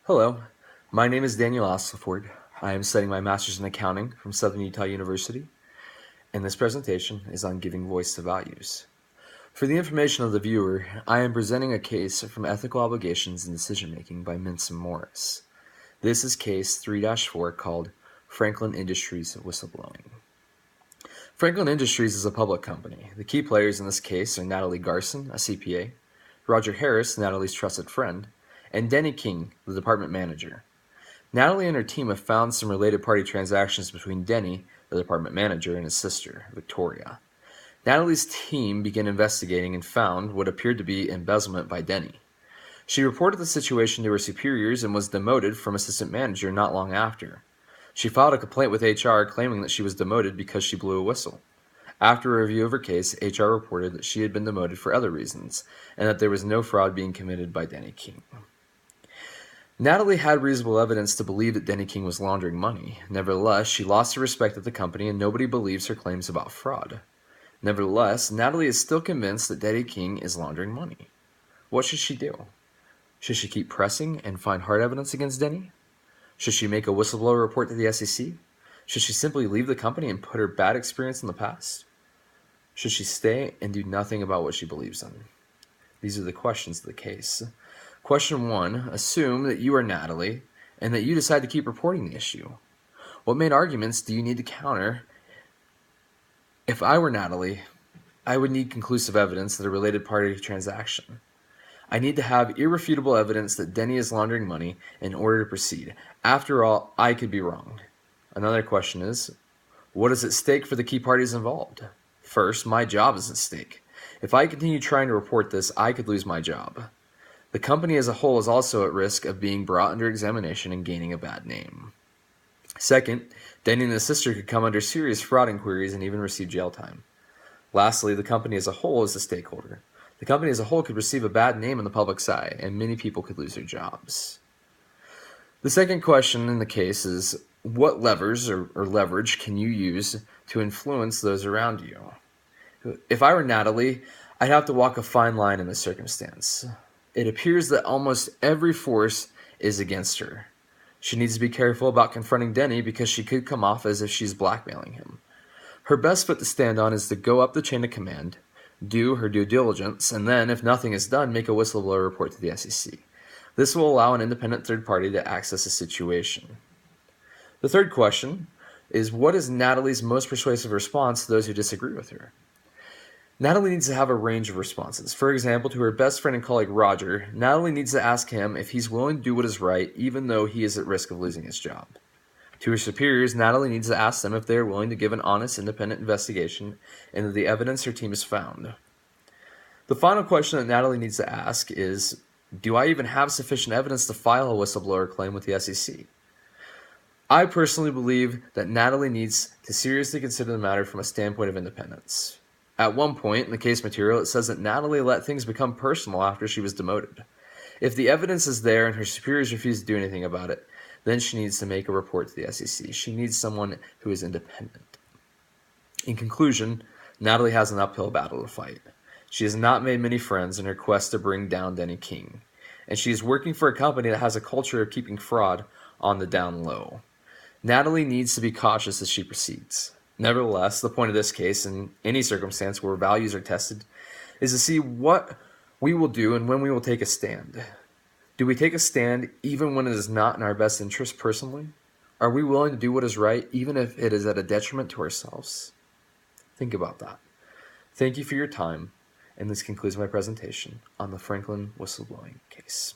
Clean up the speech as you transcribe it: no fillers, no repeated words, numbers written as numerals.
Hello, my name is Daniel Astleford. I am studying my master's in accounting from Southern Utah University, and this presentation is on giving voice to values. For the information of the viewer, I am presenting a case from Ethical Obligations and Decision Making by Minson Morris. This is case 3-4 called Franklin Industries Whistleblowing. Franklin Industries is a public company. The key players in this case are Natalie Garson, a CPA, Roger Harris, Natalie's trusted friend, and Denny King, the department manager. Natalie and her team have found some related party transactions between Denny, the department manager, and his sister, Victoria. Natalie's team began investigating and found what appeared to be embezzlement by Denny. She reported the situation to her superiors and was demoted from assistant manager not long after. She filed a complaint with HR claiming that she was demoted because she blew a whistle. After a review of her case, HR reported that she had been demoted for other reasons and that there was no fraud being committed by Denny King. Natalie had reasonable evidence to believe that Denny King was laundering money. Nevertheless, she lost her respect at the company and nobody believes her claims about fraud. Nevertheless, Natalie is still convinced that Denny King is laundering money. What should she do? Should she keep pressing and find hard evidence against Denny? Should she make a whistleblower report to the SEC? Should she simply leave the company and put her bad experience in the past? Should she stay and do nothing about what she believes in? These are the questions of the case. Question 1, assume that you are Natalie and that you decide to keep reporting the issue. What main arguments do you need to counter? If I were Natalie, I would need conclusive evidence of a related party transaction. I need to have irrefutable evidence that Denny is laundering money in order to proceed. After all, I could be wrong. Another question is, what is at stake for the key parties involved? First, my job is at stake. If I continue trying to report this, I could lose my job. The company as a whole is also at risk of being brought under examination and gaining a bad name. Second, Denny and his sister could come under serious fraud inquiries and even receive jail time. Lastly, the company as a whole is a stakeholder. The company as a whole could receive a bad name in the public's eye, and many people could lose their jobs. The second question in the case is, what levers or leverage can you use to influence those around you? If I were Natalie, I'd have to walk a fine line in this circumstance. It appears that almost every force is against her. She needs to be careful about confronting Denny because she could come off as if she's blackmailing him. Her best foot to stand on is to go up the chain of command, do her due diligence, and then, if nothing is done, make a whistleblower report to the SEC. This will allow an independent third party to access the situation. The third question is, what is Natalie's most persuasive response to those who disagree with her? Natalie needs to have a range of responses. For example, to her best friend and colleague Roger, Natalie needs to ask him if he's willing to do what is right, even though he is at risk of losing his job. To her superiors, Natalie needs to ask them if they are willing to give an honest, independent investigation into the evidence her team has found. The final question that Natalie needs to ask is, do I even have sufficient evidence to file a whistleblower claim with the SEC? I personally believe that Natalie needs to seriously consider the matter from a standpoint of independence. At one point in the case material, it says that Natalie let things become personal after she was demoted. If the evidence is there and her superiors refuse to do anything about it, then she needs to make a report to the SEC. She needs someone who is independent. In conclusion, Natalie has an uphill battle to fight. She has not made many friends in her quest to bring down Denny King, and she is working for a company that has a culture of keeping fraud on the down low. Natalie needs to be cautious as she proceeds. Nevertheless, the point of this case, in any circumstance where values are tested, is to see what we will do and when we will take a stand. Do we take a stand even when it is not in our best interest personally? Are we willing to do what is right even if it is at a detriment to ourselves? Think about that. Thank you for your time, and this concludes my presentation on the Franklin whistleblowing case.